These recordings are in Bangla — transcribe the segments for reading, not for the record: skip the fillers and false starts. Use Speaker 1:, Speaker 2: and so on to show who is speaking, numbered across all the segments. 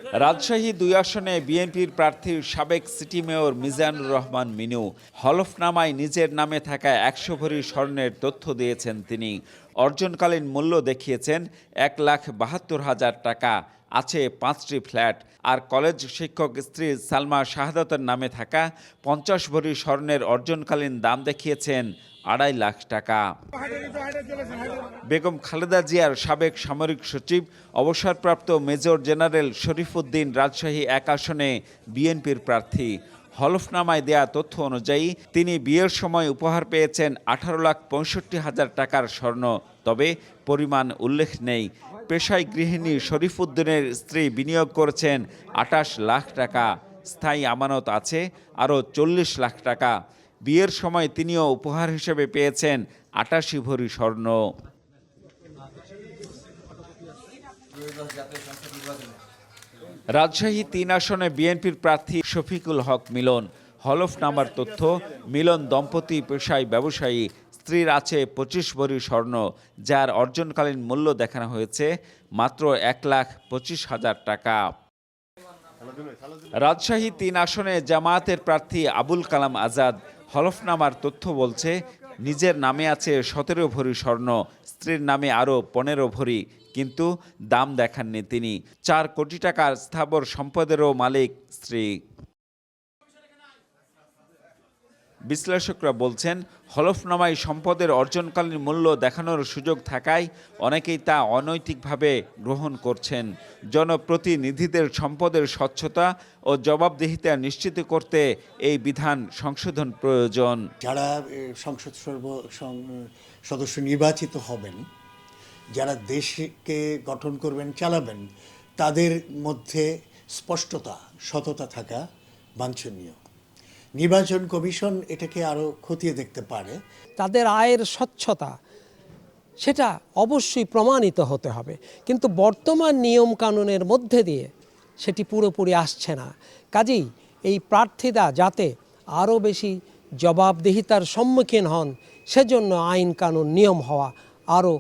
Speaker 1: রাজশাহী ২ আসনে বিএনপির প্রার্থী সাবেক সিটি মেয়র মিজানুর রহমান মিনু হলফনামায় নিজের নামে থাকা ১০০ ভরি স্বর্ণের তথ্য দিয়েছেন তিনি। অর্জনকালীন মূল্য দেখিয়েছেন ১,৭২,০০০ টাকা। আছে ৫টি ফ্ল্যাট। আর কলেজ শিক্ষক স্ত্রী সালমা শাহাদাতের নামে থাকা ৫০ ভরি স্বর্ণের অর্জনকালীন দাম দেখিয়েছেন ২.৫ লাখ টাকা। বেগম খালেদা জিয়ার সাবেক সামরিক সচিব অবসরপ্রাপ্ত মেজর জেনারেল শরীফউদ্দীন রাজশাহী ১ আসনে বিএনপির প্রার্থী। হলফনামায় দেয়া তথ্য অনুযায়ী তিনি বিয়ের সময় উপহার পেয়েছেন ১৮,৬৫,০০০ টাকার স্বর্ণ, তবে পরিমাণ উল্লেখ নেই। পেশায় গৃহিণী শরীফউদ্দীনের স্ত্রী বিনিয়োগ করেছেন ২৮ লাখ টাকা। স্থায়ী আমানত আছে আরও ৪০ লাখ টাকা। বিয়ের সময় তিনিও উপহার হিসেবে পেয়েছেন ৮৮ ভরি স্বর্ণ। রাজশাহী ৩ আসনে বিএনপির প্রার্থী শফিকুল হক মিলন। হলফনামার তথ্য, মিলন দম্পতি পেশায় ব্যবসায়ী। স্ত্রীর আছে ২৫ ভরি স্বর্ণ, যার অর্জনকালীন মূল্য দেখানো হয়েছে মাত্র ১,২৫,০০০ টাকা। রাজশাহী ৩ আসনে জামায়াতের প্রার্থী আবুল কালাম আজাদ। হলফনামার তথ্য বলছে নিজের নামে আছে ১৭ ভরি স্বর্ণ, স্ত্রীর নামে আরও ১৫ ভরি, কিন্তু দাম দেখাননি তিনি। ৪ কোটি টাকার স্থাবর সম্পদেরও মালিক স্ত্রী। বিশ্লেষকরা বলছেন, হলফনামায় সম্পদের অর্জনকালীন মূল্য দেখানোর সুযোগ থাকায় অনেকেই তা অনৈতিকভাবে গ্রহণ করছেন। জনপ্রতিনিধিদের সম্পদের স্বচ্ছতা ও জবাবদিহিতা নিশ্চিত করতে এই বিধান সংশোধন প্রয়োজন।
Speaker 2: যারা সংসদ সদস্য নির্বাচিত হবেন, যারা দেশকে গঠন করবেন, চালাবেন, তাদের মধ্যে স্পষ্টতা, সততা থাকা বাঞ্ছনীয়। নির্বাচন কমিশন এটাকে আরও খতিয়ে দেখতে পারে।
Speaker 3: তাদের আয়ের স্বচ্ছতা সেটা অবশ্যই প্রমাণিত হতে হবে, কিন্তু বর্তমান নিয়ম কানুনের মধ্যে দিয়ে সেটি পুরোপুরি আসছে না। কাজেই এই প্রার্থীরা যাতে আরও বেশি জবাবদিহিতার সম্মুখীন হন, সেজন্য আইন কানুন নিয়ম হওয়া আরও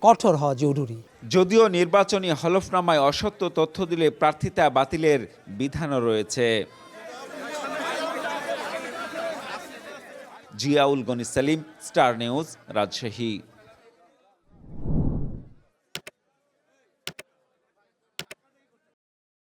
Speaker 3: কঠোর হওয়া জরুরি।
Speaker 1: যদিও নির্বাচনী হলফনামায় অসত্য তথ্য দিলে প্রার্থিতা বাতিলের বিধানও রয়েছে। Ziaul Gani Selim, Star News, Rajshahi.